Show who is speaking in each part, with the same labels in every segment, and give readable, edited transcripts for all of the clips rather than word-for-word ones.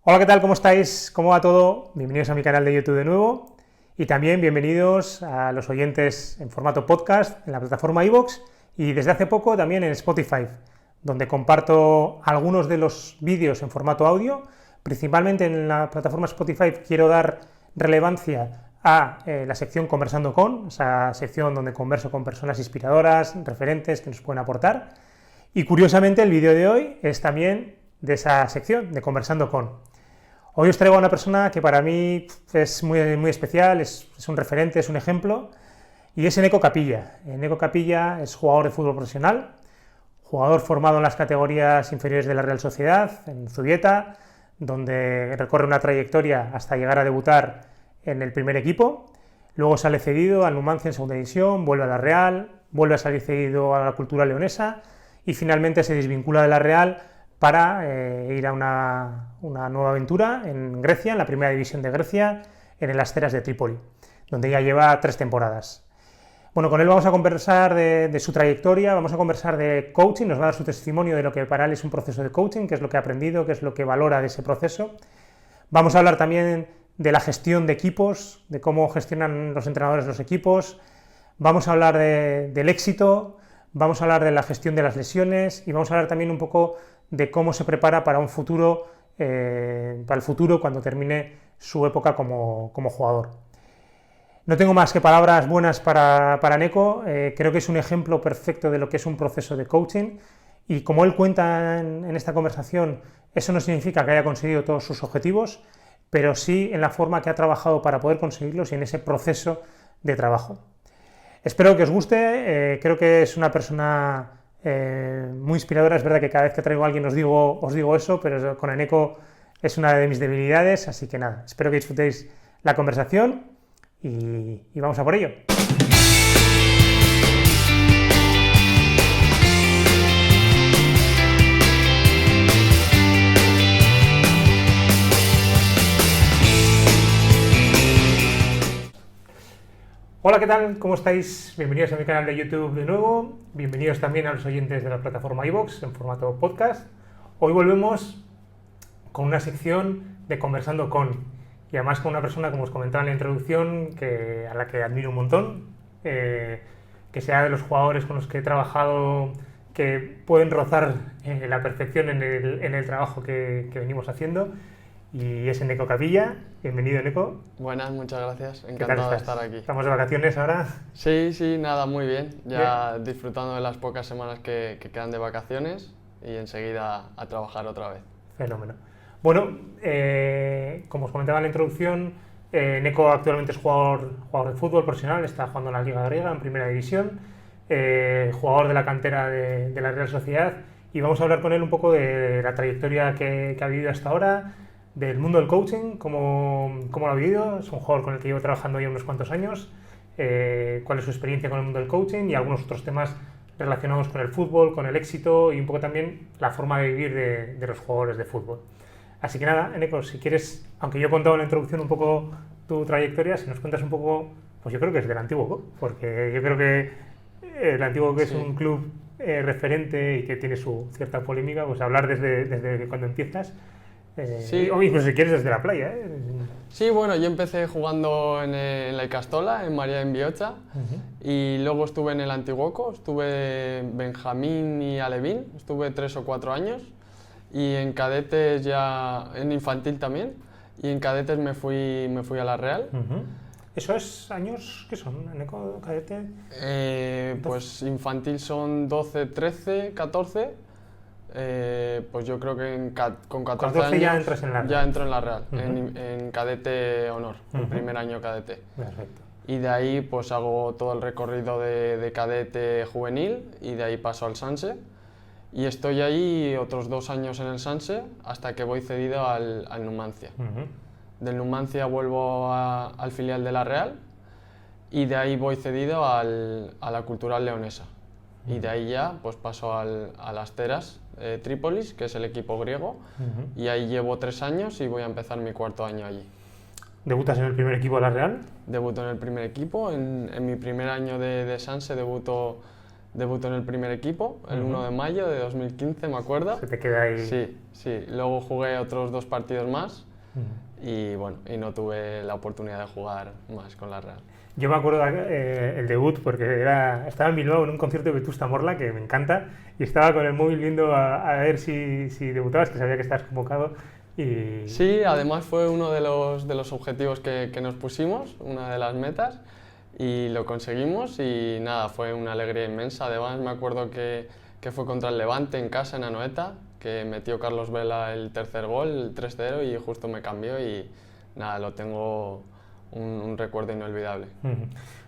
Speaker 1: Hola, ¿qué tal? ¿Cómo estáis? ¿Cómo va todo? Bienvenidos a mi canal de YouTube de nuevo y también bienvenidos a los oyentes en formato podcast en la plataforma iVoox y desde hace poco también en Spotify, donde comparto algunos de los vídeos en formato audio. Principalmente en la plataforma Spotify quiero dar relevancia a la sección Conversando con, esa sección donde converso con personas inspiradoras, referentes que nos pueden aportar. Y curiosamente el vídeo de hoy es también de esa sección, de Conversando con. Hoy os traigo a una persona que para mí es muy especial, es un referente, es un ejemplo, y es Eneko Capilla. Eneko Capilla es jugador de fútbol profesional, jugador formado en las categorías inferiores de la Real Sociedad, en Zubieta, donde recorre una trayectoria hasta llegar a debutar en el primer equipo. Luego sale cedido al Numancia en segunda división, vuelve a la Real, vuelve a salir cedido a la Cultural Leonesa y finalmente se desvincula de la Real para ir a una nueva aventura en Grecia, en la primera división de Grecia, en el Asteras de Trípoli, donde ya lleva 3 temporadas. Bueno, con él vamos a conversar de su trayectoria, vamos a conversar de coaching, nos va a dar su testimonio de lo que para él es un proceso de coaching, qué es lo que ha aprendido, qué es lo que valora de ese proceso. Vamos a hablar también de la gestión de equipos, de cómo gestionan los entrenadores los equipos, vamos a hablar del éxito, vamos a hablar de la gestión de las lesiones y vamos a hablar también un poco de cómo se prepara para un futuro, para el futuro cuando termine su época como jugador. No tengo más que palabras buenas para Eneko, creo que es un ejemplo perfecto de lo que es un proceso de coaching y como él cuenta en esta conversación, eso no significa que haya conseguido todos sus objetivos, pero sí en la forma que ha trabajado para poder conseguirlos y en ese proceso de trabajo. Espero que os guste, creo que es una persona muy inspiradora. Es verdad que cada vez que traigo a alguien os digo eso, pero con Eneko es una de mis debilidades, así que nada, espero que disfrutéis la conversación y vamos a por ello. Hola, ¿qué tal? ¿Cómo estáis? Bienvenidos a mi canal de YouTube de nuevo, bienvenidos también a los oyentes de la plataforma iVoox en formato podcast. Hoy volvemos con una sección de Conversando con, y además con una persona, como os comentaba en la introducción, a la que admiro un montón, que sea de los jugadores con los que he trabajado, que pueden rozar la perfección en el trabajo que venimos haciendo, y es Eneko Capilla. Bienvenido, Eneko.
Speaker 2: Buenas, muchas gracias, encantado de estar aquí.
Speaker 1: ¿Estamos de vacaciones ahora?
Speaker 2: Sí, nada, muy bien, ya bien. Disfrutando de las pocas semanas que quedan de vacaciones y enseguida a trabajar otra vez.
Speaker 1: Fenómeno. Bueno, como os comentaba en la introducción, Eneko actualmente es jugador de fútbol profesional, está jugando en la Liga Griega, en Primera División, jugador de la cantera de la Real Sociedad, y vamos a hablar con él un poco de la trayectoria que ha vivido hasta ahora, del mundo del coaching, cómo lo ha vivido. Es un jugador con el que llevo trabajando ya unos cuantos años, cuál es su experiencia con el mundo del coaching y algunos otros temas relacionados con el fútbol, con el éxito y un poco también la forma de vivir de los jugadores de fútbol. Así que nada, Eneko, si quieres, aunque yo he contado en la introducción un poco tu trayectoria, si nos cuentas un poco, pues yo creo que es del Antiguo, porque yo creo que el Antiguo es un club referente y que tiene su cierta polémica, pues hablar desde cuando empiezas, o incluso si quieres desde la playa.
Speaker 2: Sí, bueno, yo empecé jugando en la Icastola, en María en Biocha, y luego estuve en el Antiguoco, estuve en Benjamín y Alevín, estuve 3 o 4 años, y en cadetes ya, en infantil también, y en cadetes me fui a la Real.
Speaker 1: ¿Eso es años? ¿Qué son? ¿Eneko, cadete?
Speaker 2: Pues infantil son 12, 13, 14. Pues yo creo que con 14 años
Speaker 1: ya entras en la Real.
Speaker 2: Ya entro en la Real, en cadete honor, el primer año cadete.
Speaker 1: Perfecto.
Speaker 2: Y de ahí pues hago todo el recorrido de cadete juvenil y de ahí paso al Sanse. Y estoy ahí otros 2 años en el Sanse hasta que voy cedido al Numancia. Del Numancia vuelvo al filial de la Real y de ahí voy cedido a la Cultural Leonesa. Y de ahí ya pues paso al Asteras Trípolis, que es el equipo griego, y ahí llevo 3 años y voy a empezar mi 4º año allí.
Speaker 1: ¿Debutas en el primer equipo de la Real?
Speaker 2: Debuto en el primer equipo, en mi primer año de Sanse debuto debutó en el primer equipo, el 1 de mayo de 2015, me acuerdo.
Speaker 1: Se te queda ahí.
Speaker 2: Sí, sí. Luego jugué otros 2 partidos más y bueno, y no tuve la oportunidad de jugar más con la Real.
Speaker 1: Yo me acuerdo el debut porque estaba en Bilbao en un concierto de Vetusta Morla, que me encanta, y estaba con el móvil viendo a ver si debutabas, que sabía que estabas convocado. Y...
Speaker 2: Sí, además fue uno de los objetivos que nos pusimos, una de las metas, y lo conseguimos y nada, fue una alegría inmensa. Además me acuerdo que fue contra el Levante en casa, en Anoeta, que metió Carlos Vela el tercer gol, el 3-0, y justo me cambió y nada, lo tengo un recuerdo inolvidable.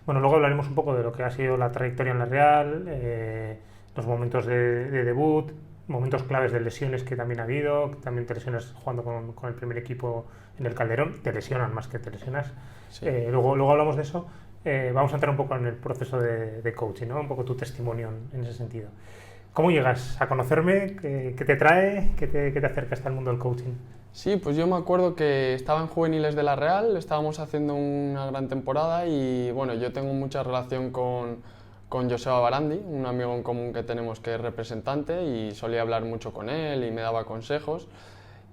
Speaker 1: Bueno, luego hablaremos un poco de lo que ha sido la trayectoria en la Real, los momentos de debut, momentos claves de lesiones que también ha habido, que también te lesionas jugando con el primer equipo en el Calderón, te lesionan más que te lesionas.
Speaker 2: Sí.
Speaker 1: Luego hablamos de eso. Vamos a entrar un poco en el proceso de coaching, ¿no? Un poco tu testimonio en ese sentido. ¿Cómo llegas a conocerme? ¿Qué te trae? ¿Qué te acerca hasta el mundo del coaching?
Speaker 2: Sí, pues yo me acuerdo que estaba en juveniles de la Real, estábamos haciendo una gran temporada y bueno, yo tengo mucha relación con Joseba Barandi, un amigo en común que tenemos que es representante, y solía hablar mucho con él y me daba consejos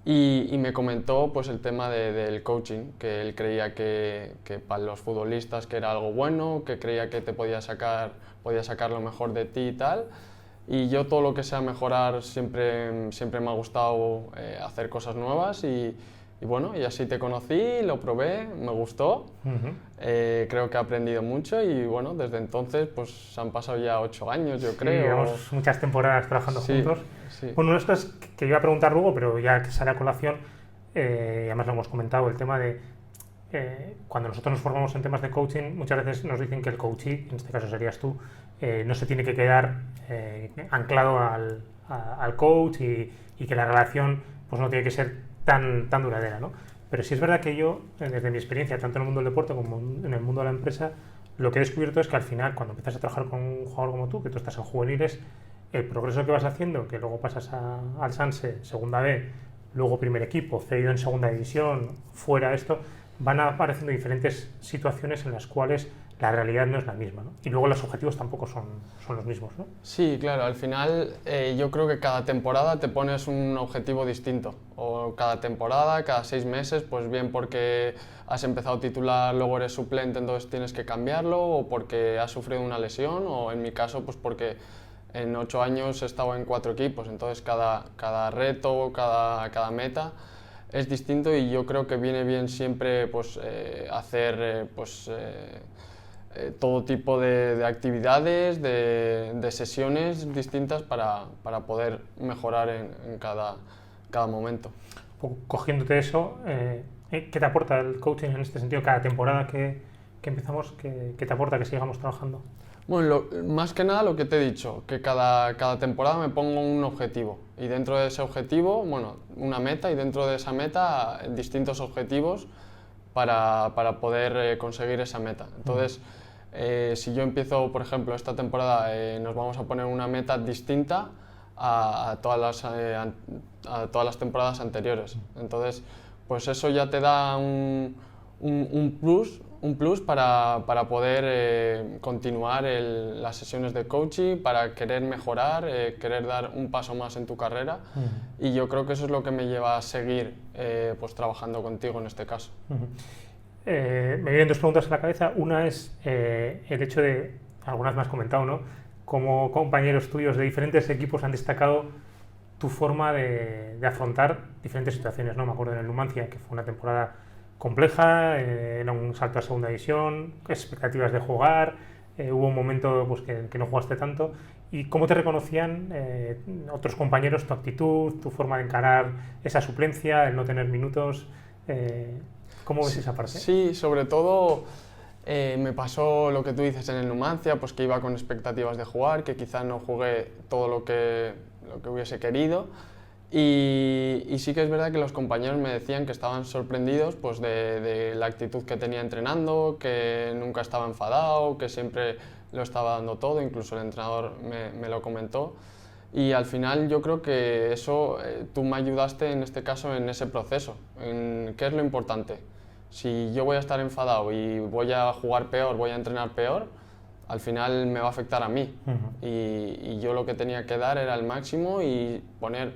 Speaker 2: y me comentó pues el tema del coaching, que él creía que para los futbolistas que era algo bueno, que creía que te podía sacar lo mejor de ti y tal. Y yo todo lo que sea mejorar siempre me ha gustado hacer cosas nuevas y bueno, y así te conocí, lo probé, me gustó, creo que he aprendido mucho y bueno, desde entonces pues han pasado ya 8 años, yo creo.
Speaker 1: Llevamos muchas temporadas trabajando juntos.
Speaker 2: Sí.
Speaker 1: Bueno, una de las cosas que iba a preguntar luego, pero ya que sale a colación, y además lo hemos comentado, el tema de cuando nosotros nos formamos en temas de coaching, muchas veces nos dicen que el coachee, en este caso serías tú, no se tiene que quedar anclado al coach y que la relación pues no tiene que ser tan duradera, ¿no? Pero sí es verdad que yo, desde mi experiencia, tanto en el mundo del deporte como en el mundo de la empresa, lo que he descubierto es que al final, cuando empiezas a trabajar con un jugador como tú, que tú estás en juveniles, el progreso que vas haciendo, que luego pasas al Sanse, segunda B, luego primer equipo, cedido en segunda división, fuera esto, van apareciendo diferentes situaciones en las cuales la realidad no es la misma, ¿no? Y luego los objetivos tampoco son los mismos, ¿no?
Speaker 2: Sí, claro, al final yo creo que cada temporada te pones un objetivo distinto, o cada temporada, cada 6 meses, pues bien porque has empezado titular, luego eres suplente, entonces tienes que cambiarlo, o porque has sufrido una lesión, o en mi caso, pues porque en 8 años he estado en 4 equipos, entonces cada reto, cada meta es distinto y yo creo que viene bien siempre pues, hacer todo tipo de actividades, de sesiones distintas para poder mejorar en cada momento.
Speaker 1: Cogiéndote eso, ¿qué te aporta el coaching en este sentido? Cada temporada que empezamos, ¿qué te aporta que sigamos trabajando?
Speaker 2: Bueno, más que nada lo que te he dicho, que cada temporada me pongo un objetivo y dentro de ese objetivo, bueno, una meta y dentro de esa meta distintos objetivos para poder conseguir esa meta. Entonces, si yo empiezo, por ejemplo, esta temporada nos vamos a poner una meta distinta a todas las temporadas anteriores. Entonces, pues eso ya te da un plus para poder continuar las sesiones de coaching, para querer mejorar, querer dar un paso más en tu carrera. Y yo creo que eso es lo que me lleva a seguir pues trabajando contigo en este caso.
Speaker 1: Me vienen 2 preguntas a la cabeza. Una es el hecho de, algunas me has comentado, ¿no? Cómo compañeros tuyos de diferentes equipos han destacado tu forma de afrontar diferentes situaciones, ¿no? Me acuerdo en el Numancia, que fue una temporada compleja, era un salto a segunda división, expectativas de jugar, hubo un momento pues, que no jugaste tanto. ¿Y cómo te reconocían otros compañeros tu actitud, tu forma de encarar esa suplencia, el no tener minutos? ¿Cómo ves esa parte?
Speaker 2: Sí, sobre todo me pasó lo que tú dices en el Numancia, pues que iba con expectativas de jugar, que quizás no jugué todo lo que hubiese querido. Y sí que es verdad que los compañeros me decían que estaban sorprendidos pues, de la actitud que tenía entrenando, que nunca estaba enfadado, que siempre lo estaba dando todo, incluso el entrenador me lo comentó. Y al final yo creo que eso, tú me ayudaste en este caso en ese proceso, en qué es lo importante. Si yo voy a estar enfadado y voy a jugar peor, voy a entrenar peor, al final me va a afectar a mí. Y yo lo que tenía que dar era el máximo y poner,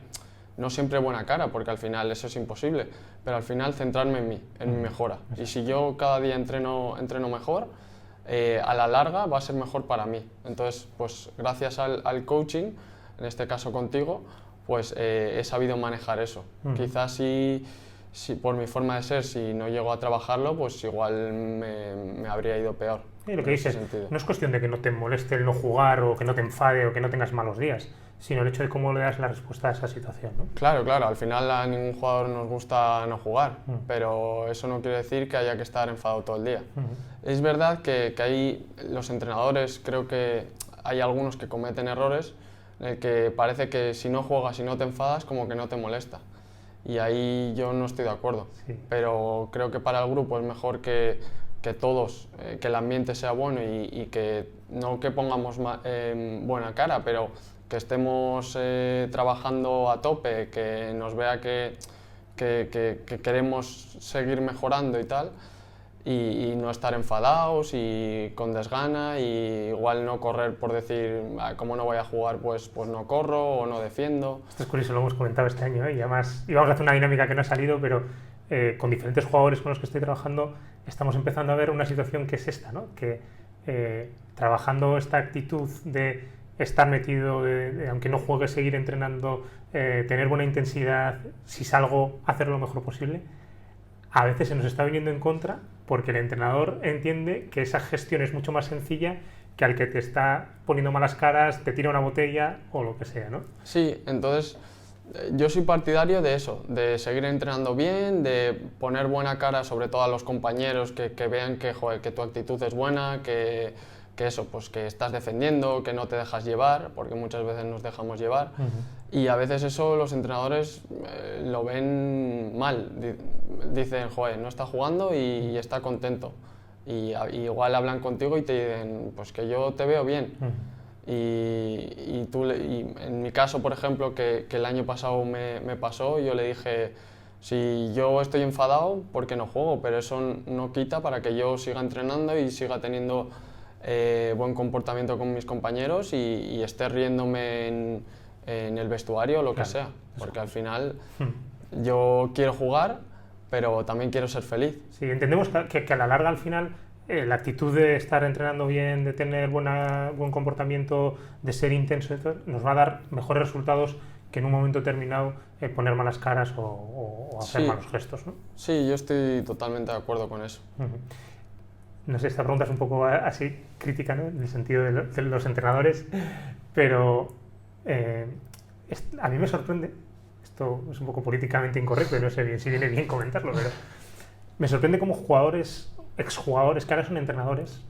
Speaker 2: no siempre buena cara, porque al final eso es imposible, pero al final centrarme en mí, en mi mejora. Y si yo cada día entreno mejor, a la larga va a ser mejor para mí. Entonces, pues gracias al coaching, en este caso contigo, pues he sabido manejar eso. Quizás si por mi forma de ser, si no llego a trabajarlo, pues igual me habría ido peor.
Speaker 1: Sí, lo que dices, no es cuestión de que no te moleste el no jugar o que no te enfade o que no tengas malos días, sino el hecho de cómo le das la respuesta a esa situación, ¿no?
Speaker 2: Claro, al final a ningún jugador nos gusta no jugar, pero eso no quiere decir que haya que estar enfadado todo el día. Es verdad que hay los entrenadores, creo que hay algunos que cometen errores en el que parece que si no juegas y no te enfadas, como que no te molesta. Y ahí yo no estoy de acuerdo, pero creo que para el grupo es mejor que todos, que el ambiente sea bueno y que no que pongamos buena cara, pero que estemos trabajando a tope, que nos vea que queremos seguir mejorando y tal, y no estar enfadados y con desgana, y igual no correr por decir, como no voy a jugar, pues no corro o no defiendo.
Speaker 1: Esto es curioso, lo hemos comentado este año, y además íbamos a hacer una dinámica que no ha salido, pero con diferentes jugadores con los que estoy trabajando estamos empezando a ver una situación que es esta, ¿no? Que trabajando esta actitud de estar metido, aunque no juegue, seguir entrenando, tener buena intensidad, si salgo, hacer lo mejor posible, a veces se nos está viniendo en contra porque el entrenador entiende que esa gestión es mucho más sencilla que al que te está poniendo malas caras, te tira una botella o lo que sea, ¿no?
Speaker 2: Sí, entonces yo soy partidario de eso, de seguir entrenando bien, de poner buena cara sobre todo a los compañeros, que vean que, joder, que tu actitud es buena, que eso, pues que estás defendiendo, que no te dejas llevar, porque muchas veces nos dejamos llevar. Y a veces eso los entrenadores lo ven mal, dicen, joder, no está jugando y está contento. Y igual hablan contigo y te dicen, pues que yo te veo bien. Y en mi caso, por ejemplo, que el año pasado me pasó, yo le dije, si yo estoy enfadado, ¿por qué no juego? Pero eso no quita para que yo siga entrenando y siga teniendo buen comportamiento con mis compañeros y esté riéndome en el vestuario o lo que sea. Porque al final yo quiero jugar, pero también quiero ser feliz.
Speaker 1: Sí, entendemos que a la larga, al final, la actitud de estar entrenando bien, de tener buen comportamiento, de ser intenso, nos va a dar mejores resultados que en un momento determinado poner malas caras o hacer malos gestos, ¿no?
Speaker 2: Sí, yo estoy totalmente de acuerdo con eso.
Speaker 1: No sé, esta pregunta es un poco así crítica, ¿no? En el sentido de los entrenadores, pero a mí me sorprende, esto es un poco políticamente incorrecto y no sé bien si viene bien comentarlo, pero me sorprende cómo exjugadores que ahora son entrenadores,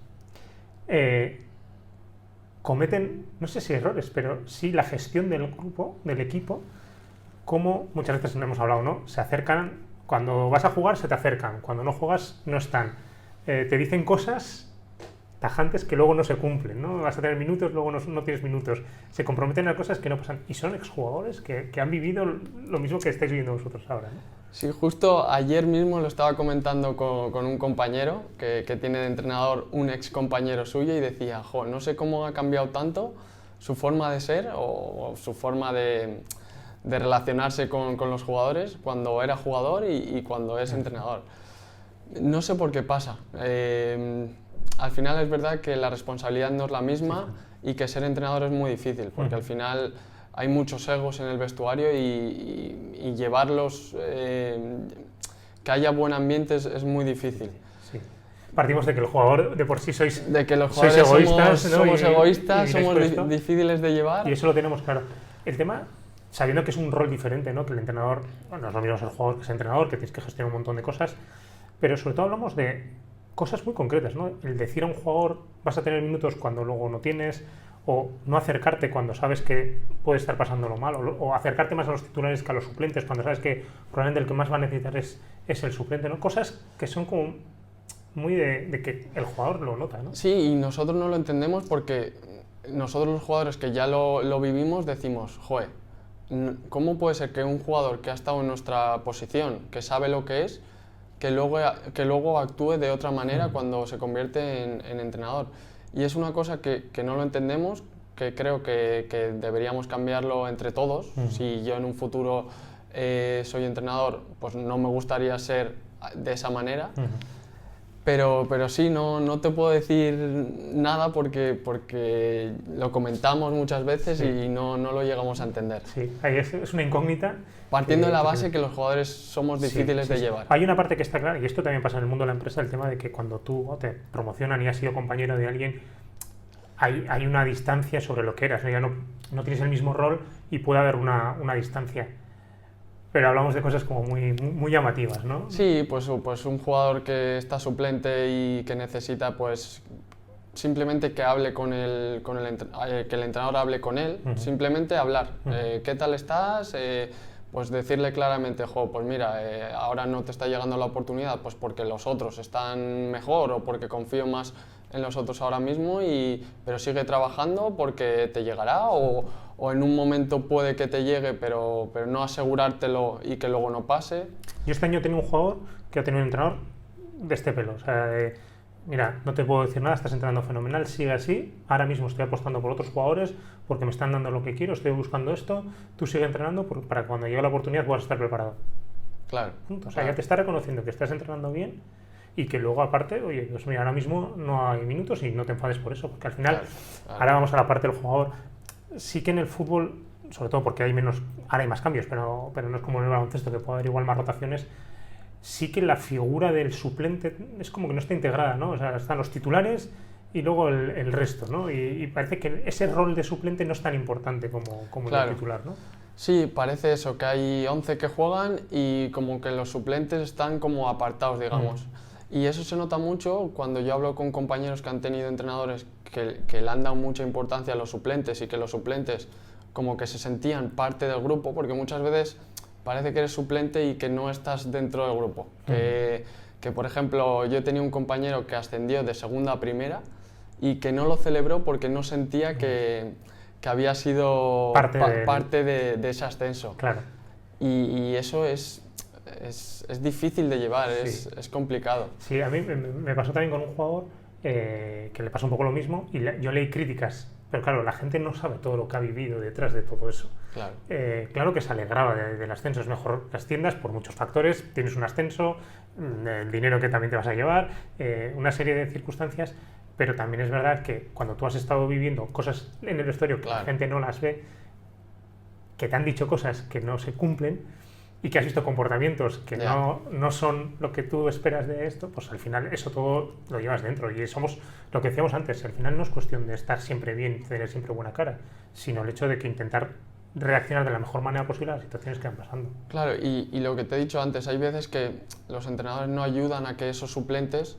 Speaker 1: cometen, no sé si errores, pero sí la gestión del grupo, del equipo, como muchas veces no hemos hablado, ¿no? Se acercan, cuando vas a jugar se te acercan, cuando no juegas no están. Te dicen cosas tajantes que luego no se cumplen, ¿no? Vas a tener minutos, luego no tienes minutos. Se comprometen a cosas que no pasan. Y son exjugadores que han vivido lo mismo que estáis viviendo vosotros ahora, ¿no?
Speaker 2: Sí, justo ayer mismo lo estaba comentando con un compañero que tiene de entrenador un ex compañero suyo y decía, jo, no sé cómo ha cambiado tanto su forma de ser o su forma de relacionarse con los jugadores cuando era jugador y cuando es entrenador. No sé por qué pasa. Al final es verdad que la responsabilidad no es la misma y que ser entrenador es muy difícil, porque al final hay muchos egos en el vestuario y llevarlos, que haya buen ambiente es muy difícil.
Speaker 1: Sí. Partimos de que el jugador de por sí sois
Speaker 2: egoístas,
Speaker 1: somos
Speaker 2: egoístas, somos difíciles de llevar.
Speaker 1: Y eso lo tenemos claro. El tema, sabiendo que es un rol diferente, ¿no? Que el entrenador, bueno, no es lo mismo ser jugador que ser entrenador, que tienes que gestionar un montón de cosas, pero sobre todo hablamos de cosas muy concretas, ¿no? El decir a un jugador vas a tener minutos cuando luego no tienes, o no acercarte cuando sabes que puede estar pasándolo mal, o acercarte más a los titulares que a los suplentes cuando sabes que probablemente el que más va a necesitar es el suplente, ¿no? Cosas que son como muy de que el jugador lo nota, ¿no?
Speaker 2: Sí, y nosotros no lo entendemos porque nosotros los jugadores que ya lo vivimos decimos, joder, ¿cómo puede ser que un jugador que ha estado en nuestra posición, que sabe lo que es, que luego actúe de otra manera cuando se convierte en entrenador? y es una cosa que no lo entendemos, que creo que deberíamos cambiarlo entre todos. Si yo en un futuro soy entrenador, pues no me gustaría ser de esa manera. Pero sí, no te puedo decir nada porque lo comentamos muchas veces y no lo llegamos a entender.
Speaker 1: Sí, ahí es una incógnita.
Speaker 2: Partiendo de la base que los jugadores somos difíciles de llevar.
Speaker 1: Hay una parte que está clara, y esto también pasa en el mundo de la empresa, el tema de que cuando tú te promocionan y has sido compañero de alguien, hay una distancia sobre lo que eras, ¿no? Ya no tienes el mismo rol y puede haber una distancia. Pero hablamos de cosas como muy llamativas, ¿no?
Speaker 2: Sí, pues un jugador que está suplente y que necesita pues simplemente que hable que el entrenador hable con él, simplemente hablar. ¿Qué tal estás? Pues decirle claramente, pues mira, ahora no te está llegando la oportunidad, pues porque los otros están mejor o porque confío más en los otros ahora mismo, pero sigue trabajando porque te llegará o en un momento puede que te llegue, pero no asegurártelo y que luego no pase.
Speaker 1: Yo este año he tenido un jugador que ha tenido un entrenador de este pelo, o sea, mira, no te puedo decir nada, estás entrenando fenomenal, sigue así, ahora mismo estoy apostando por otros jugadores porque me están dando lo que quiero, estoy buscando esto, tú sigue entrenando para cuando llegue la oportunidad puedas estar preparado.
Speaker 2: Claro.
Speaker 1: O sea, ya te está reconociendo que estás entrenando bien y que luego aparte, oye, pues mira, ahora mismo no hay minutos y no te enfades por eso, porque al final, ahora vamos a la parte del jugador, sí que en el fútbol, sobre todo porque ahora hay más cambios, pero no es como en el baloncesto que puede haber igual más rotaciones, sí que la figura del suplente es como que no está integrada, ¿no? O sea, están los titulares y luego el resto, ¿no? Y parece que ese rol de suplente no es tan importante como el de titular, ¿no?
Speaker 2: Sí, parece eso, que hay 11 que juegan y como que los suplentes están como apartados, digamos. Y eso se nota mucho cuando yo hablo con compañeros que han tenido entrenadores que le han dado mucha importancia a los suplentes y que los suplentes como que se sentían parte del grupo, porque muchas veces parece que eres suplente y que no estás dentro del grupo. Que por ejemplo, yo tenía un compañero que ascendió de segunda a primera y que no lo celebró porque no sentía que había sido parte de ese ascenso.
Speaker 1: Claro.
Speaker 2: Y eso es difícil de llevar,
Speaker 1: Sí.
Speaker 2: es complicado.
Speaker 1: Sí, a mí me pasó también con un jugador que le pasó un poco lo mismo y yo leí críticas, pero claro, la gente no sabe todo lo que ha vivido detrás de todo eso.
Speaker 2: Claro.
Speaker 1: Claro que se alegraba del ascenso, es mejor que asciendas por muchos factores, tienes un ascenso, el dinero que también te vas a llevar, una serie de circunstancias, pero también es verdad que cuando tú has estado viviendo cosas en el vestuario que la gente no las ve, que te han dicho cosas que no se cumplen y que has visto comportamientos que no son lo que tú esperas de esto, pues al final eso todo lo llevas dentro y somos lo que decíamos antes, al final no es cuestión de estar siempre bien y tener siempre buena cara, sino el hecho de que intentar reaccionar de la mejor manera posible a las situaciones que van pasando.
Speaker 2: Claro, y lo que te he dicho antes, hay veces que los entrenadores no ayudan a que esos suplentes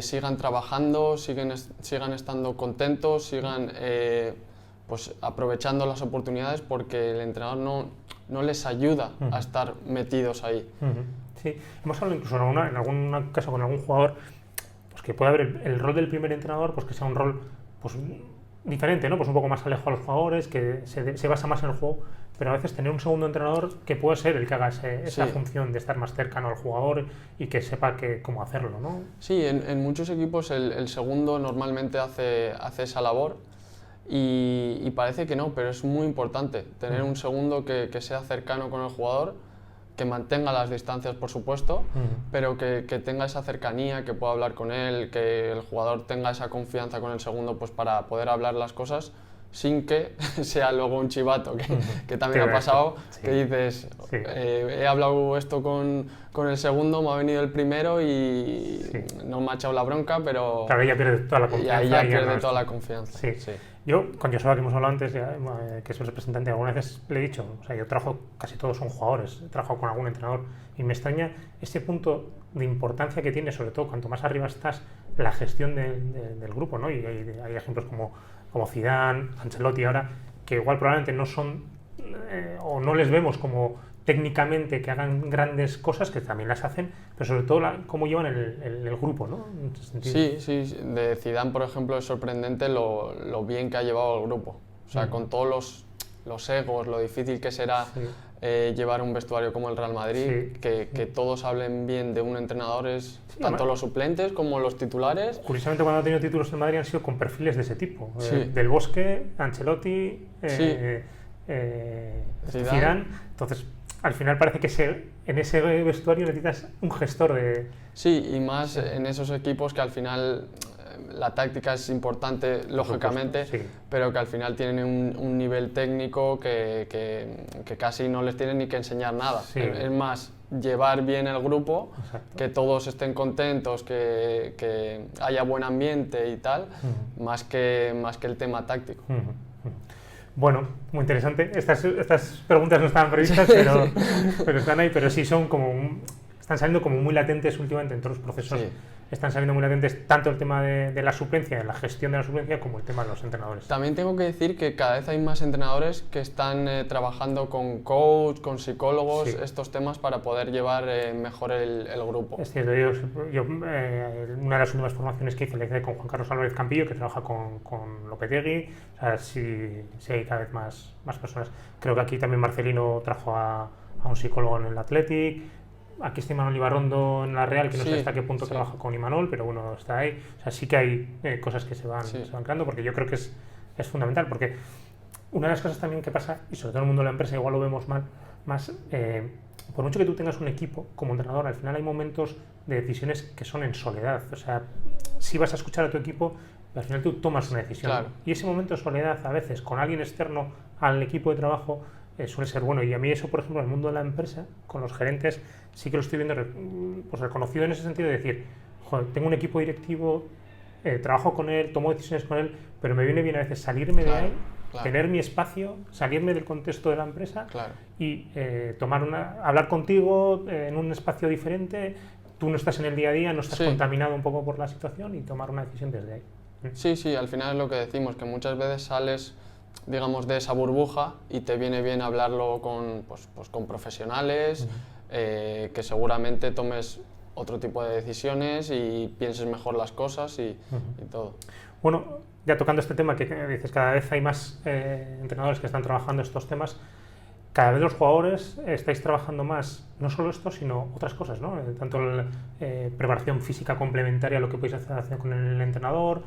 Speaker 2: sigan trabajando, sigan estando contentos, sigan pues aprovechando las oportunidades porque el entrenador no les ayuda a estar metidos ahí.
Speaker 1: Sí, hemos hablado incluso en algún caso con algún jugador pues que puede haber el rol del primer entrenador, pues que sea un rol pues diferente, ¿no? Pues un poco más alejado a los jugadores, que se basa más en el juego, pero a veces tener un segundo entrenador que puede ser el que haga esa función de estar más cercano al jugador y que sepa cómo hacerlo, ¿no?
Speaker 2: Sí, en muchos equipos el segundo normalmente hace esa labor y parece que no, pero es muy importante tener un segundo que sea cercano con el jugador, que mantenga las distancias, por supuesto, pero que tenga esa cercanía, que pueda hablar con él, que el jugador tenga esa confianza con el segundo pues para poder hablar las cosas sin que sea luego un chivato, que también ha pasado, que dices, he hablado esto con el segundo, me ha venido el primero y no me ha echado la bronca, pero...
Speaker 1: Claro, ella pierde toda la confianza.
Speaker 2: Y ya pierde toda la confianza.
Speaker 1: Sí. Yo, con Joseba, que hemos hablado antes, que es el representante, algunas veces le he dicho, o sea, yo trabajo, casi todos son jugadores, he trabajado con algún entrenador y me extraña ese punto de importancia que tiene, sobre todo cuanto más arriba estás, la gestión del grupo, ¿no? Y hay ejemplos como Zidane, Ancelotti ahora, que igual probablemente no son, o no les vemos como técnicamente que hagan grandes cosas, que también las hacen, pero sobre todo cómo llevan el grupo, ¿no? En ese sentido.
Speaker 2: Sí, de Zidane, por ejemplo, es sorprendente lo bien que ha llevado el grupo. O sea, con todos los egos, lo difícil que será llevar un vestuario como el Real Madrid,
Speaker 1: Sí.
Speaker 2: que todos hablen bien de un entrenador, es
Speaker 1: Sí,
Speaker 2: tanto
Speaker 1: además-
Speaker 2: los suplentes como los titulares.
Speaker 1: Curiosamente, cuando ha tenido títulos en Madrid han sido con perfiles de ese tipo.
Speaker 2: Sí.
Speaker 1: Del Bosque, Ancelotti,
Speaker 2: Sí.
Speaker 1: Zidane. Entonces, al final parece que en ese vestuario necesitas un gestor de...
Speaker 2: Sí, y más en esos equipos que al final la táctica es importante, lógicamente,
Speaker 1: sí.
Speaker 2: pero que al final tienen un nivel técnico que casi no les tienen ni que enseñar nada.
Speaker 1: Sí.
Speaker 2: Es más, llevar bien el grupo,
Speaker 1: Exacto.
Speaker 2: que todos estén contentos, que haya buen ambiente y tal,
Speaker 1: Ujú.
Speaker 2: más que el tema táctico.
Speaker 1: Ujú, ujú. Bueno, muy interesante. Estas preguntas no estaban previstas, pero están ahí. Pero sí son están saliendo como muy latentes últimamente en todos los procesos.
Speaker 2: Sí.
Speaker 1: Están saliendo muy latentes tanto el tema de la suplencia, de la gestión de la suplencia, como el tema de los entrenadores.
Speaker 2: También tengo que decir que cada vez hay más entrenadores que están trabajando con coach, con psicólogos,
Speaker 1: Sí.
Speaker 2: estos temas para poder llevar mejor el grupo.
Speaker 1: Es cierto, una de las últimas formaciones que hice la hice con Juan Carlos Álvarez Campillo, que trabaja con Lopetegui. O sea, sí hay cada vez más personas. Creo que aquí también Marcelino trajo a un psicólogo en el Athletic. Aquí está Imanol Ibarrondo en la Real, que no
Speaker 2: Sí,
Speaker 1: sé hasta qué punto
Speaker 2: sí.
Speaker 1: trabaja con Imanol, pero bueno, está ahí. O sea, sí que hay cosas que se van creando, porque yo creo que es fundamental, porque una de las cosas también que pasa, y sobre todo en el mundo de la empresa, igual lo vemos más, por mucho que tú tengas un equipo como entrenador, al final hay momentos de decisiones que son en soledad. O sea, si vas a escuchar a tu equipo, al final tú tomas una decisión.
Speaker 2: Claro.
Speaker 1: Y ese momento de soledad, a veces, con alguien externo al equipo de trabajo, suele ser bueno. Y a mí eso, por ejemplo, en el mundo de la empresa, con los gerentes, sí que lo estoy viendo pues, reconocido en ese sentido de decir, joder, tengo un equipo directivo, trabajo con él, tomo decisiones con él, pero me viene bien a veces salirme de ahí, tener mi espacio, salirme del contexto de la empresa y hablar contigo en un espacio diferente. Tú no estás en el día a día, no estás contaminado un poco por la situación y tomar una decisión desde ahí.
Speaker 2: Sí, al final es lo que decimos, que muchas veces sales, digamos, de esa burbuja y te viene bien hablarlo con profesionales, que seguramente tomes otro tipo de decisiones y pienses mejor las cosas y todo.
Speaker 1: Bueno, ya tocando este tema que dices, cada vez hay más entrenadores que están trabajando estos temas. Cada vez los jugadores estáis trabajando más, no solo esto, sino otras cosas, ¿no? Tanto la preparación física complementaria a lo que podéis hacer con el entrenador,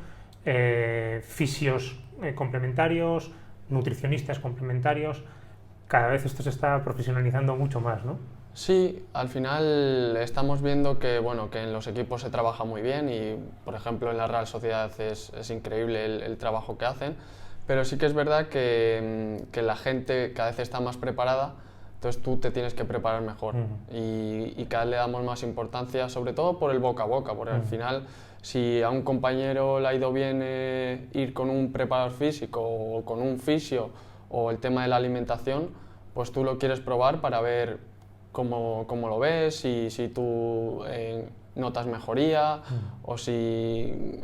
Speaker 1: fisios complementarios, nutricionistas complementarios. Cada vez esto se está profesionalizando mucho más, ¿no?
Speaker 2: Sí, al final estamos viendo que en los equipos se trabaja muy bien y, por ejemplo, en la Real Sociedad es increíble el trabajo que hacen, pero sí que es verdad que la gente cada vez está más preparada, entonces tú te tienes que preparar mejor y cada vez le damos más importancia, sobre todo por el boca a boca, porque al final si a un compañero le ha ido bien ir con un preparador físico o con un fisio o el tema de la alimentación, pues tú lo quieres probar para ver cómo lo ves, si tú notas mejoría o si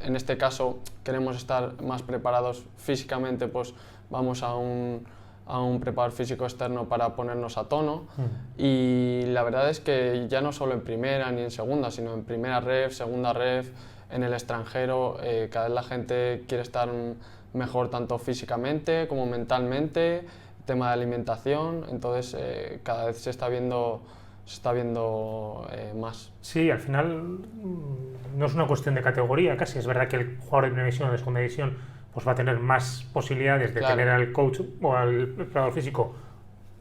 Speaker 2: en este caso queremos estar más preparados físicamente, pues vamos a un preparador físico externo para ponernos a tono. Y la verdad es que ya no solo en primera ni en segunda, sino en primera ref, segunda ref, en el extranjero, cada vez la gente quiere estar mejor tanto físicamente como mentalmente, tema de alimentación, entonces cada vez se está viendo más.
Speaker 1: Sí, al final no es una cuestión de categoría casi, es verdad que el jugador de primera división o de segunda división pues va a tener más posibilidades de tener al coach o al preparador físico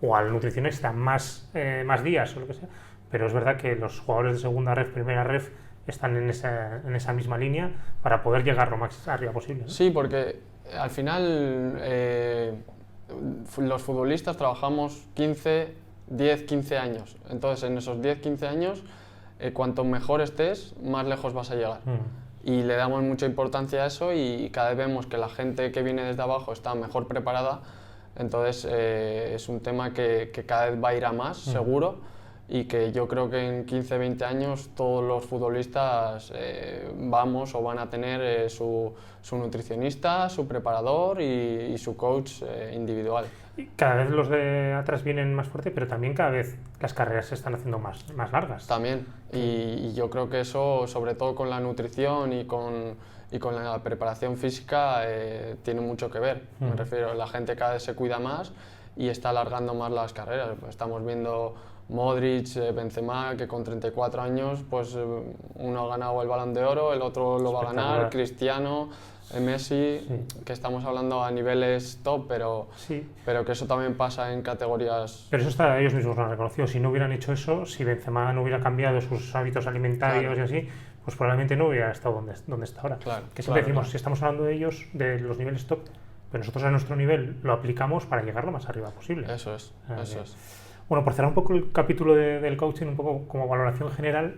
Speaker 1: o al nutricionista más días o lo que sea, pero es verdad que los jugadores de segunda ref, primera ref están en esa misma línea para poder llegar lo más arriba posible, ¿no?
Speaker 2: Sí, porque al final los futbolistas trabajamos 10, 15 años. Entonces, en esos 10, 15 años, cuanto mejor estés, más lejos vas a llegar. Y le damos mucha importancia a eso y cada vez vemos que la gente que viene desde abajo está mejor preparada. Entonces, es un tema que cada vez va a ir a más, seguro. Y que yo creo que en 15, 20 años todos los futbolistas vamos o van a tener su nutricionista, su preparador y su coach individual.
Speaker 1: Y cada vez los de atrás vienen más fuerte, pero también cada vez las carreras se están haciendo más largas.
Speaker 2: También, y yo creo que eso, sobre todo con la nutrición y con la preparación física, tiene mucho que ver. Me refiero, la gente cada vez se cuida más y está alargando más las carreras. Pues estamos viendo Modric, Benzema, que con 34 años, pues uno ha ganado el Balón de Oro, el otro lo va a ganar, Cristiano, Messi, que estamos hablando a niveles top, pero que eso también pasa en categorías...
Speaker 1: Pero eso está, ellos mismos lo han reconocido. Si no hubieran hecho eso, si Benzema no hubiera cambiado sus hábitos alimentarios y así, pues probablemente no hubiera estado donde está ahora. Que siempre decimos, si estamos hablando de ellos, de los niveles top, pero nosotros a nuestro nivel lo aplicamos para llegar lo más arriba posible.
Speaker 2: Eso es.
Speaker 1: Bueno, por cerrar un poco el capítulo del coaching, un poco como valoración general,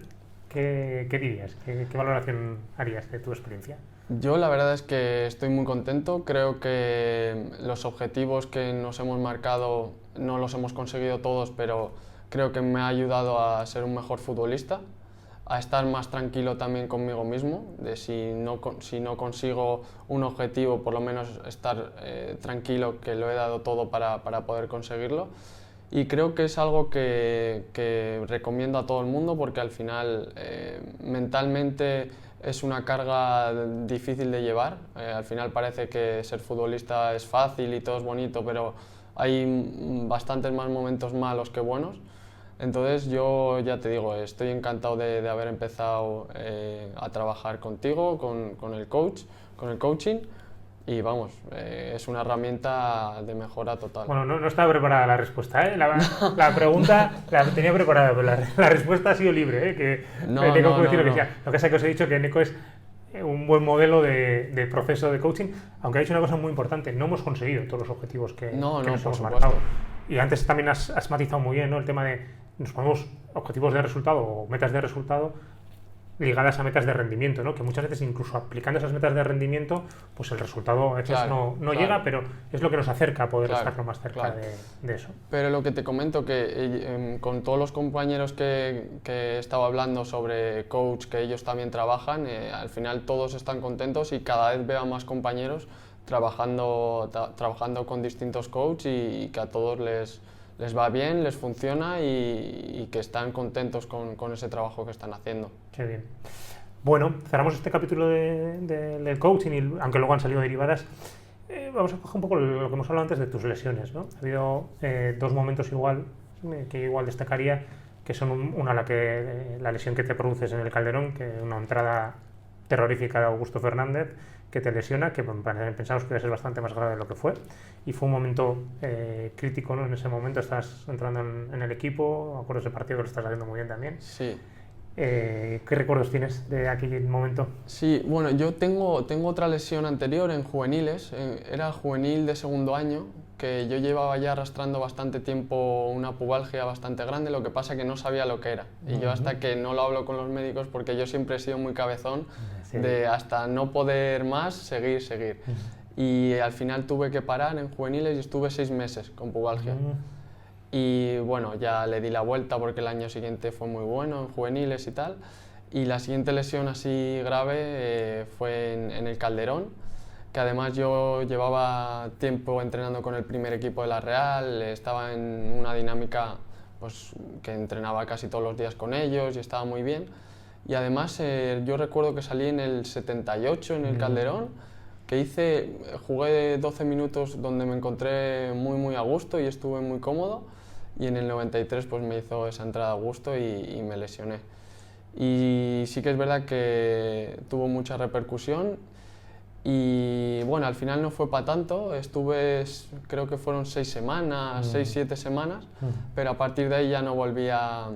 Speaker 1: ¿qué dirías? ¿Qué valoración harías de tu experiencia?
Speaker 2: Yo la verdad es que estoy muy contento. Creo que los objetivos que nos hemos marcado no los hemos conseguido todos, pero creo que me ha ayudado a ser un mejor futbolista, a estar más tranquilo también conmigo mismo, de si no consigo un objetivo, por lo menos estar tranquilo que lo he dado todo para poder conseguirlo. Y creo que es algo que recomiendo a todo el mundo porque al final mentalmente es una carga difícil de llevar. Al final parece que ser futbolista es fácil y todo es bonito, pero hay bastantes más momentos malos que buenos. Entonces yo ya te digo, estoy encantado de haber empezado a trabajar contigo, con el coach, con el coaching. Y vamos, es una herramienta de mejora total.
Speaker 1: Bueno, no estaba preparada la respuesta, ¿eh? La pregunta la tenía preparada, pero la respuesta ha sido libre, ¿eh? Que
Speaker 2: no.
Speaker 1: Lo que pasa es que os he dicho que Neko es un buen modelo de proceso de coaching, aunque ha dicho una cosa muy importante, no hemos conseguido todos los objetivos que nos hemos marcado. Y antes también has matizado muy bien, ¿no? El tema de nos ponemos objetivos de resultado o metas de resultado ligadas a metas de rendimiento, ¿no? Que muchas veces incluso aplicando esas metas de rendimiento, pues el resultado a veces no llega, pero es lo que nos acerca a poder estar más cerca de eso.
Speaker 2: Pero lo que te comento, que con todos los compañeros que he estado hablando sobre coach, que ellos también trabajan, al final todos están contentos y cada vez veo a más compañeros trabajando con distintos coaches y que a todos les va bien, les funciona y que están contentos con ese trabajo que están haciendo.
Speaker 1: Qué bien. Bueno, cerramos este capítulo del coaching, y aunque luego han salido derivadas. Vamos a coger un poco lo que hemos hablado antes de tus lesiones, ¿no? Ha habido dos momentos que igual destacaría, que son una la lesión que te produces en el Calderón, que es una entrada terrorífica de Augusto Fernández, que te lesiona, que pensamos que iba a ser bastante más grave de lo que fue, y fue un momento crítico, ¿no? En ese momento estás entrando en el equipo, me acuerdo de ese partido que lo estás haciendo muy bien también.
Speaker 2: Sí.
Speaker 1: ¿Qué recuerdos tienes de aquel momento?
Speaker 2: Sí, bueno, yo tengo otra lesión anterior en juveniles, era juvenil de segundo año, que yo llevaba ya arrastrando bastante tiempo una pubalgia bastante grande, lo que pasa que no sabía lo que era. Y yo hasta que no lo hablo con los médicos, porque yo siempre he sido muy cabezón, de hasta no poder más, seguir. Y al final tuve que parar en juveniles y estuve 6 meses con pubalgia. Y bueno, ya le di la vuelta porque el año siguiente fue muy bueno en juveniles y tal. Y la siguiente lesión así grave fue en el Calderón, que además yo llevaba tiempo entrenando con el primer equipo de la Real, estaba en una dinámica pues, que entrenaba casi todos los días con ellos y estaba muy bien. Y además yo recuerdo que salí en el 78 en el Calderón, que jugué 12 minutos donde me encontré muy a gusto y estuve muy cómodo, y en el 93 pues me hizo esa entrada a gusto y me lesioné. Y sí que es verdad que tuvo mucha repercusión y bueno, al final no fue para tanto, creo que fueron 6 semanas, 6-7 semanas, pero a partir de ahí ya no volví a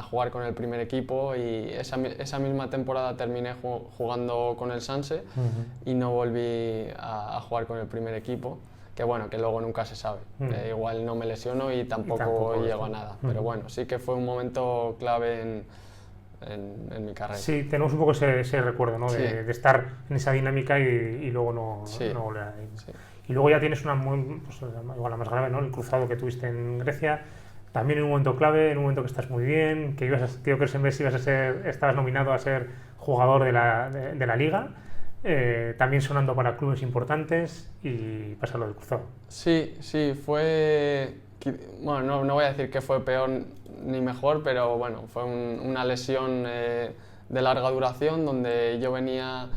Speaker 2: jugar con el primer equipo y esa misma temporada terminé jugando con el Sanse y no volví a jugar con el primer equipo, que bueno, que luego nunca se sabe, igual no me lesiono y tampoco llego a nada, pero bueno, sí que fue un momento clave en mi carrera.
Speaker 1: Sí, tenemos un poco ese recuerdo, ¿no? De estar en esa dinámica y luego no volver a ir. Sí. Y luego ya tienes igual la más grave, ¿no? El cruzado que tuviste en Grecia, también en un momento clave, en un momento que estás muy bien, que creo que ese mes estabas nominado a ser jugador de la liga, también sonando para clubes importantes, y pasa lo del cruzado.
Speaker 2: Sí, fue... Bueno, no voy a decir que fue peor ni mejor, pero bueno, fue una lesión de larga duración donde yo venía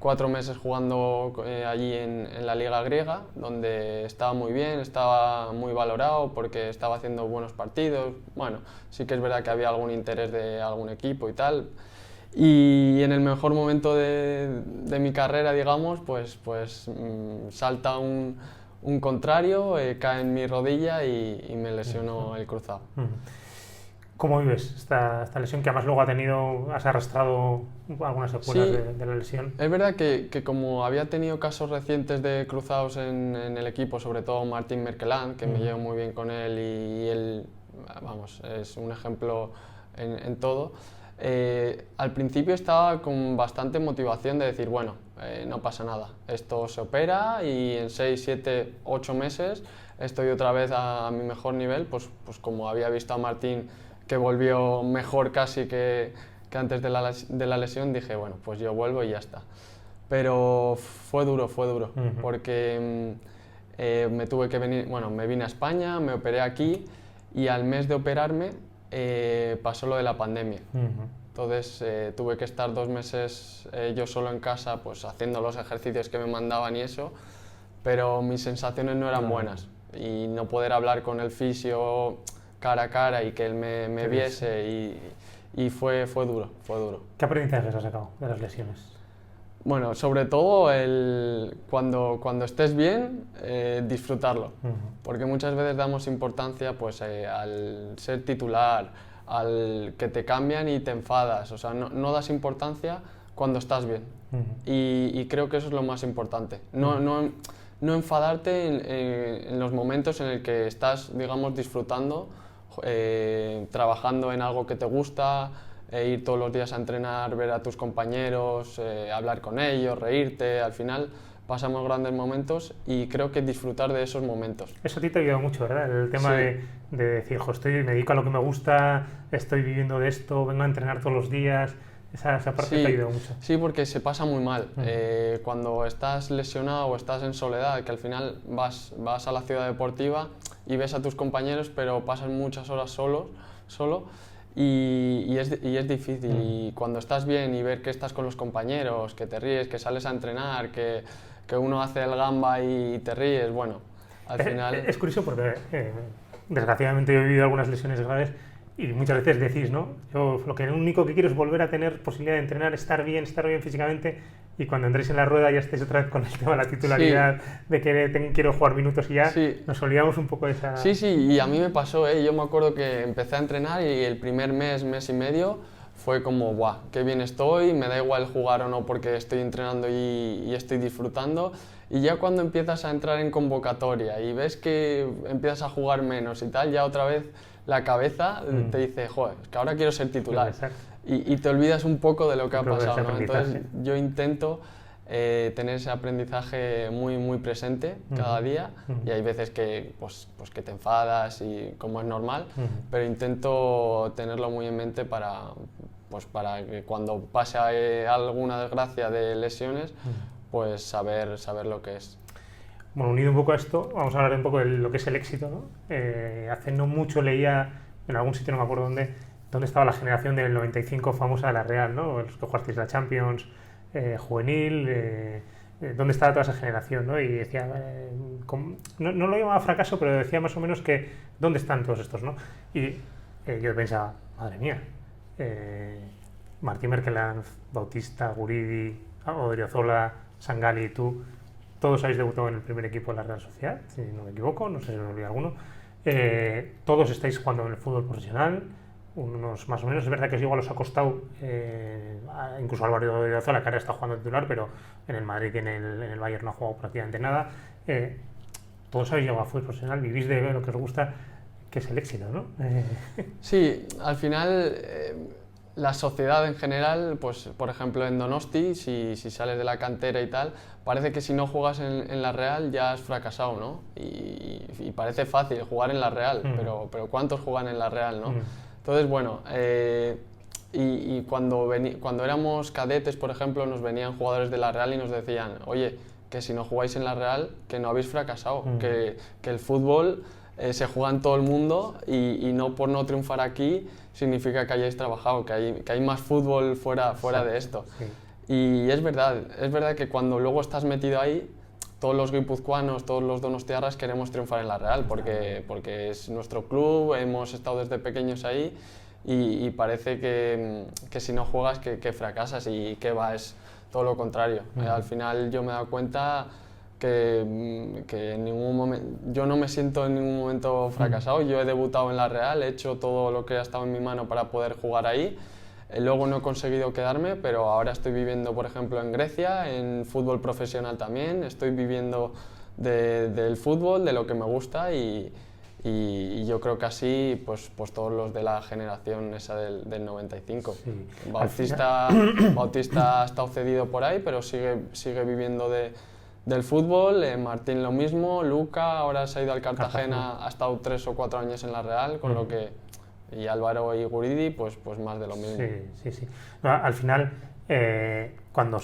Speaker 2: 4 meses jugando allí en la liga griega, donde estaba muy bien, estaba muy valorado porque estaba haciendo buenos partidos. Bueno, sí que es verdad que había algún interés de algún equipo y tal. Y en el mejor momento de mi carrera, digamos, pues salta un contrario, cae en mi rodilla y me lesionó el cruzado.
Speaker 1: ¿Cómo vives esta lesión que además luego has arrastrado algunas secuelas
Speaker 2: Sí,
Speaker 1: de la lesión?
Speaker 2: es verdad que como había tenido casos recientes de cruzados en el equipo, sobre todo Martín Merkeland, que me llevo muy bien con él y él, vamos, es un ejemplo en todo, al principio estaba con bastante motivación de decir, bueno, no pasa nada, esto se opera y en 6, 7, 8 meses estoy otra vez a mi mejor nivel, pues como había visto a Martín que volvió mejor casi que antes de la lesión, dije, bueno, pues yo vuelvo y ya está. Pero fue duro, porque me tuve que venir, bueno, me vine a España, me operé aquí y al mes de operarme pasó lo de la pandemia. Entonces tuve que estar 2 meses yo solo en casa, pues haciendo los ejercicios que me mandaban y eso, pero mis sensaciones no eran buenas y no poder hablar con el fisio cara a cara y que él me viese y fue duro.
Speaker 1: ¿Qué aprendizajes has sacado de las lesiones?
Speaker 2: Bueno, sobre todo cuando estés bien, disfrutarlo, porque muchas veces damos importancia pues, al ser titular, al que te cambian y te enfadas, o sea, no das importancia cuando estás bien y creo que eso es lo más importante, no enfadarte en los momentos en el que estás, digamos, disfrutando, trabajando en algo que te gusta, ir todos los días a entrenar, ver a tus compañeros, hablar con ellos, reírte, al final pasamos grandes momentos y creo que disfrutar de esos momentos.
Speaker 1: Eso a ti te ha ayudado mucho, ¿verdad? El tema
Speaker 2: Sí.
Speaker 1: de decir, jo, me dedico a lo que me gusta, estoy viviendo de esto, vengo a entrenar todos los días, esa parte
Speaker 2: Sí,
Speaker 1: te ha ayudado mucho.
Speaker 2: sí, porque se pasa muy mal. Cuando estás lesionado o estás en soledad, que al final vas a la ciudad deportiva y ves a tus compañeros, pero pasas muchas horas solo y es difícil. Y cuando estás bien y ver que estás con los compañeros, que te ríes, que sales a entrenar, que uno hace el gamba y te ríes, bueno, al final...
Speaker 1: Es curioso porque desgraciadamente yo he vivido algunas lesiones graves y muchas veces decís, ¿no? Yo lo único que quiero es volver a tener posibilidad de entrenar, estar bien físicamente, y cuando entréis en la rueda ya estéis otra vez con el tema de la titularidad, de que quiero jugar minutos y ya, nos olvidamos un poco de esa...
Speaker 2: Sí, y a mí me pasó, yo me acuerdo que empecé a entrenar y el primer mes y medio fue como, guau, qué bien estoy, me da igual jugar o no porque estoy entrenando y estoy disfrutando. Y ya cuando empiezas a entrar en convocatoria y ves que empiezas a jugar menos y tal, ya otra vez la cabeza te dice, joder, es que ahora quiero ser titular. Y te olvidas un poco de lo que ha pasado, ¿no? Entonces yo intento tener ese aprendizaje muy presente cada día y hay veces que, pues que te enfadas y como es normal, pero intento tenerlo muy en mente para que cuando pase alguna desgracia de lesiones, pues saber lo que es.
Speaker 1: Bueno, unido un poco a esto, vamos a hablar un poco de lo que es el éxito, ¿no? Hace no mucho leía en algún sitio, no me acuerdo dónde estaba la generación del 95 famosa de la Real, ¿no? Los que jugasteis la Champions, juvenil, dónde estaba toda esa generación, ¿no? Y decía, no lo llamaba fracaso, pero decía más o menos que ¿dónde están todos estos, no? Y yo pensaba, madre mía, Martín Merkeland, Bautista, Guridi, Odriozola, Sangali y tú, todos habéis debutado en el primer equipo de la Real Sociedad, si no me equivoco, no sé si me olvida alguno. Todos estáis jugando en el fútbol profesional, unos más o menos. Es verdad que igual os ha costado, incluso Álvaro Odriozola, que ahora está jugando titular, pero en el Madrid y en el Bayern no ha jugado prácticamente nada. Todos habéis llegado a fútbol profesional, vivís de lo que os gusta, que es el éxito, ¿no?
Speaker 2: Sí, al final... la sociedad en general, pues por ejemplo en Donosti, si sales de la cantera y tal, parece que si no juegas en la Real ya has fracasado, ¿no? Y parece fácil jugar en la Real, pero ¿cuántos juegan en la Real, no? Entonces, bueno, y cuando éramos cadetes, por ejemplo, nos venían jugadores de la Real y nos decían, oye, que si no jugáis en la Real, que no habéis fracasado, que el fútbol... se juega en todo el mundo y no por no triunfar aquí significa que hayáis trabajado, que hay más fútbol fuera de esto.
Speaker 1: Sí.
Speaker 2: Y es verdad que cuando luego estás metido ahí, todos los guipuzcoanos, todos los donostiarras queremos triunfar en la Real, porque es nuestro club, hemos estado desde pequeños ahí y parece que si no juegas que fracasas y que va, es todo lo contrario. Al final yo me he dado cuenta que en ningún momento, yo no me siento en ningún momento fracasado. Yo he debutado en la Real, he hecho todo lo que ha estado en mi mano para poder jugar ahí. Luego no he conseguido quedarme, pero ahora estoy viviendo, por ejemplo, en Grecia, en fútbol profesional también. Estoy viviendo del fútbol, de lo que me gusta y yo creo que así, pues todos los de la generación esa del 95. Sí. Bautista ha estado cedido por ahí, pero sigue viviendo del fútbol. Martín lo mismo, Luca ahora se ha ido al Cartagena, ha estado 3 o 4 años en la Real, con lo que... Y Álvaro y Guridi, pues más de lo mismo.
Speaker 1: Sí. No, al final, cuando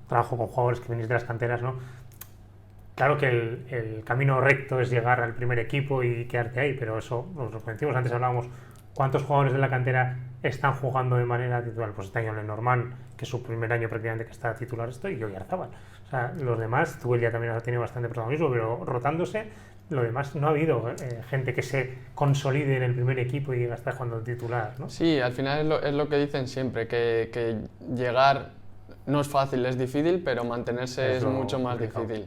Speaker 1: trabajo con jugadores que venís de las canteras, ¿no? Claro que el camino recto es llegar al primer equipo y quedarte ahí, pero eso, los decimos, antes hablábamos, ¿cuántos jugadores de la cantera están jugando de manera titular? Pues este año Lenormand, que es su primer año prácticamente que está titular, y Oyarzábal. O sea, los demás, Tubelia también ha tenido bastante protagonismo, pero rotándose, lo demás no ha habido gente que se consolide en el primer equipo y llegue a estar jugando titular, ¿no?
Speaker 2: Sí, al final es lo que dicen siempre, que llegar no es fácil, es difícil, pero mantenerse es mucho más difícil.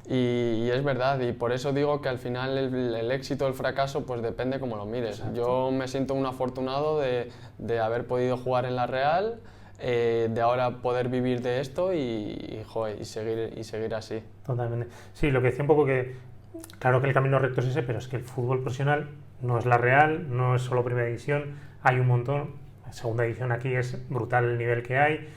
Speaker 2: Y es verdad, y por eso digo que al final el éxito o el fracaso pues depende como lo mires. Exacto. Yo me siento un afortunado de haber podido jugar en la Real, de ahora poder vivir de esto y seguir así.
Speaker 1: Totalmente. Sí, lo que decía un poco que claro que el camino recto es ese, pero es que el fútbol profesional no es la Real, no es solo primera división, hay un montón. Segunda división aquí es brutal el nivel que hay,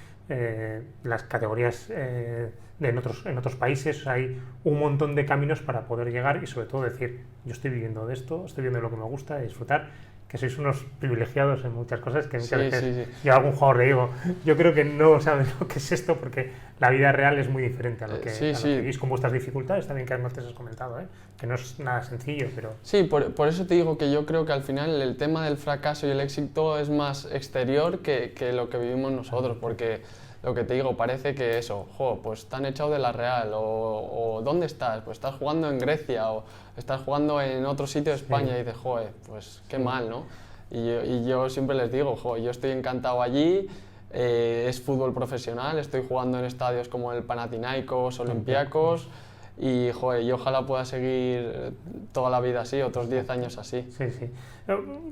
Speaker 1: las categorías en otros países, o sea, hay un montón de caminos para poder llegar y sobre todo decir, yo estoy viviendo de esto, estoy viviendo de lo que me gusta, de disfrutar, que sois unos privilegiados en muchas cosas que muchas veces yo a algún jugador le digo, yo creo que no saben lo que es esto porque la vida real es muy diferente a lo que vivís con vuestras dificultades, también que antes has comentado, que no es nada sencillo, pero...
Speaker 2: Sí, por eso te digo que yo creo que al final el tema del fracaso y el éxito es más exterior que lo que vivimos nosotros, porque lo que te digo, parece que eso, pues te han echado de la Real, o ¿dónde estás? Pues estás jugando en Grecia, o estás jugando en otro sitio de España, y dices, pues qué mal, ¿no? Y yo siempre les digo, yo estoy encantado allí, es fútbol profesional, estoy jugando en estadios como el Panathinaikos, Olympiacos, y ojalá pueda seguir toda la vida así, otros 10 años así.
Speaker 1: Sí.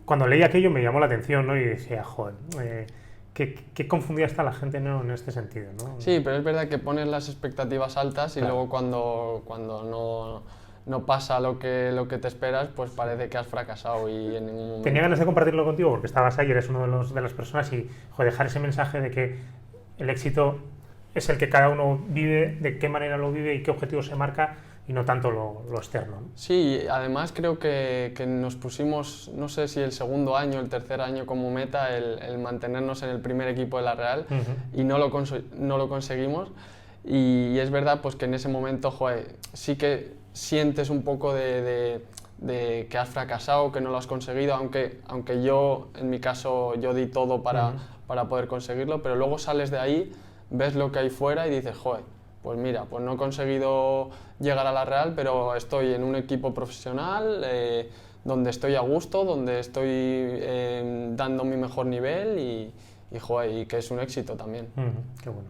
Speaker 1: Cuando leí aquello me llamó la atención, ¿no? Y decía, qué confundida está la gente, ¿no? En este sentido, ¿no?
Speaker 2: Sí, pero es verdad que pones las expectativas altas y luego cuando no pasa lo que te esperas, pues parece que has fracasado y en ningún momento...
Speaker 1: Tenía ganas de compartirlo contigo porque estabas ahí, eres uno de las personas y dejar ese mensaje de que el éxito es el que cada uno vive, de qué manera lo vive y qué objetivos se marca y no tanto lo externo, ¿no?
Speaker 2: Sí, además creo que nos pusimos, no sé si el segundo año, el tercer año como meta, el mantenernos en el primer equipo de la Real y no lo conseguimos. Y es verdad pues que en ese momento, sí que sientes un poco de que has fracasado, que no lo has conseguido, aunque yo, en mi caso, yo di todo para poder conseguirlo, pero luego sales de ahí, ves lo que hay fuera y dices, pues mira, pues no he conseguido llegar a la Real, pero estoy en un equipo profesional, donde estoy a gusto, donde estoy dando mi mejor nivel y que es un éxito también.
Speaker 1: Qué bueno.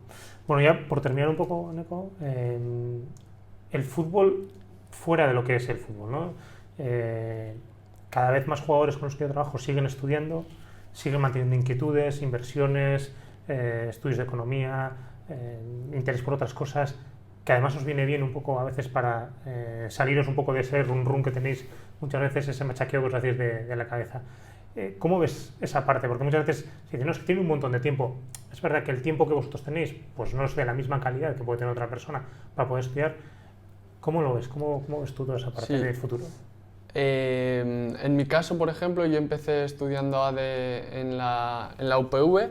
Speaker 1: Bueno, ya por terminar un poco, Neko, el fútbol fuera de lo que es el fútbol, ¿no? Cada vez más jugadores con los que yo trabajo siguen estudiando, siguen manteniendo inquietudes, inversiones, estudios de economía, interés por otras cosas, que además os viene bien un poco a veces para saliros un poco de ese run que tenéis muchas veces, ese machaqueo que os hacéis de la cabeza. ¿Cómo ves esa parte? Porque muchas veces se dice, no, es que tiene un montón de tiempo. Es verdad que el tiempo que vosotros tenéis pues no es de la misma calidad que puede tener otra persona para poder estudiar. ¿Cómo lo ves? ¿Cómo ves tú toda esa parte del futuro?
Speaker 2: En mi caso, por ejemplo, yo empecé estudiando ADE en la UPV.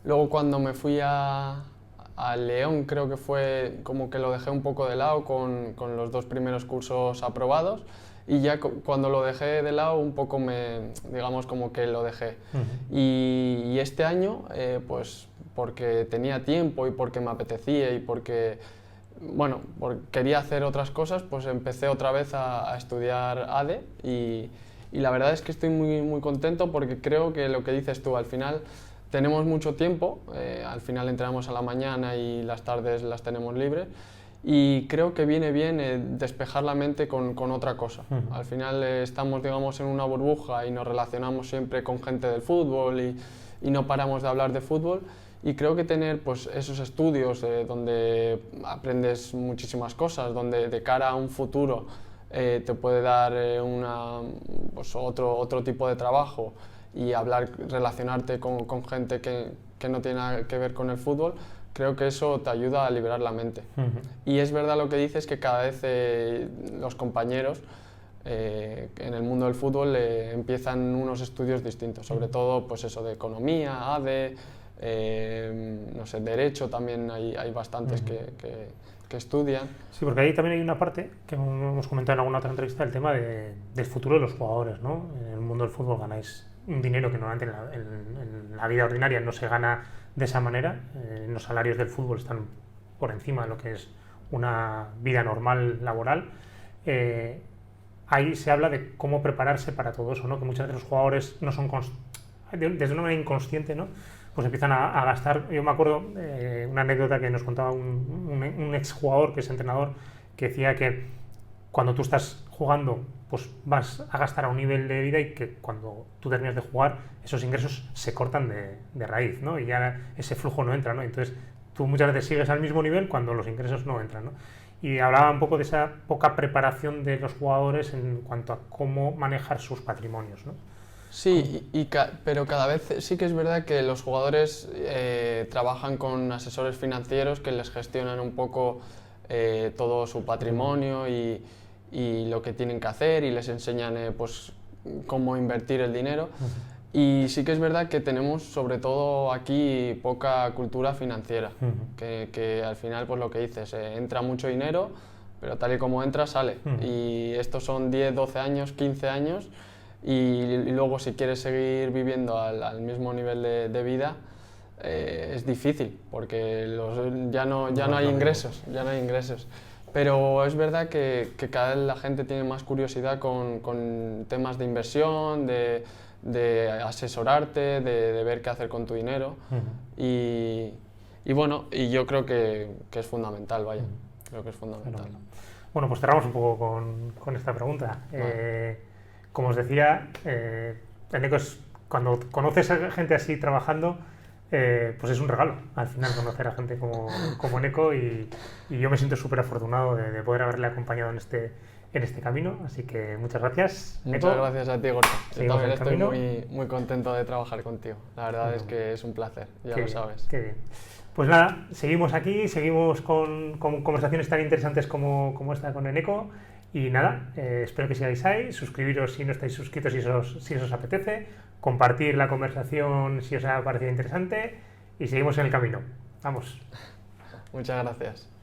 Speaker 2: Luego cuando me fui a León, creo que fue como que lo dejé un poco de lado con los 2 primeros cursos aprobados. Y ya cuando lo dejé de lado, un poco digamos como que lo dejé. Y este año, pues porque tenía tiempo y porque me apetecía y porque, bueno, porque quería hacer otras cosas, pues empecé otra vez a estudiar ADE y la verdad es que estoy muy contento porque creo que lo que dices tú, al final tenemos mucho tiempo, al final entrenamos a la mañana y las tardes las tenemos libres y creo que viene bien despejar la mente con otra cosa. Al final estamos, digamos, en una burbuja y nos relacionamos siempre con gente del fútbol y no paramos de hablar de fútbol y creo que tener pues, esos estudios donde aprendes muchísimas cosas, donde de cara a un futuro te puede dar pues, otro tipo de trabajo y relacionarte con gente que no tiene nada que ver con el fútbol, creo que eso te ayuda a liberar la mente. Y es verdad lo que dices, que cada vez los compañeros en el mundo del fútbol empiezan unos estudios distintos, sobre todo pues eso de economía, ADE, no sé, derecho también hay bastantes que estudian.
Speaker 1: Sí, porque ahí también hay una parte que hemos comentado en alguna otra entrevista, el tema del futuro de los jugadores, ¿no? En el mundo del fútbol ganáis un dinero que normalmente en la vida ordinaria no se gana de esa manera. Los salarios del fútbol están por encima de lo que es una vida normal laboral. Ahí se habla de cómo prepararse para todo eso, ¿no? Que muchas veces los jugadores no son desde una manera inconsciente, ¿no? Pues empiezan a gastar. Yo me acuerdo una anécdota que nos contaba un exjugador que es entrenador, que decía que cuando tú estás jugando pues vas a gastar a un nivel de vida y que cuando tú terminas de jugar esos ingresos se cortan de raíz, ¿no? Y ya ese flujo no entra, ¿no? Entonces tú muchas veces sigues al mismo nivel cuando los ingresos no entran, ¿no? Y hablaba un poco de esa poca preparación de los jugadores en cuanto a cómo manejar sus patrimonios, ¿no?
Speaker 2: Sí, pero cada vez sí que es verdad que los jugadores trabajan con asesores financieros que les gestionan un poco todo su patrimonio y lo que tienen que hacer y les enseñan pues, cómo invertir el dinero. Y sí que es verdad que tenemos sobre todo aquí poca cultura financiera, que al final pues lo que dices, entra mucho dinero, pero tal y como entra sale. Y estos son 10, 12 años, 15 años y luego si quieres seguir viviendo al mismo nivel de vida es difícil porque ya no hay ingresos, Pero es verdad que cada vez la gente tiene más curiosidad con temas de inversión, de asesorarte, de ver qué hacer con tu dinero. Y bueno, y yo creo que es fundamental, vaya. Creo que es fundamental.
Speaker 1: Bueno, pues cerramos un poco con esta pregunta. Como os decía, Eneco cuando conoces a gente así trabajando, pues es un regalo al final conocer a gente como Eneco y yo me siento súper afortunado de poder haberle acompañado en este camino, así que muchas gracias, Eneco.
Speaker 2: Muchas gracias a ti, Gorka. Yo también estoy
Speaker 1: camino.
Speaker 2: muy contento de trabajar contigo. La verdad es que es un placer, ya lo sabes.
Speaker 1: Qué bien. Pues nada, seguimos aquí, seguimos con conversaciones tan interesantes como esta con Eneco. Y nada, espero que sigáis ahí, suscribiros si no estáis suscritos si os apetece, compartir la conversación si os ha parecido interesante y seguimos en el camino. Vamos.
Speaker 2: Muchas gracias.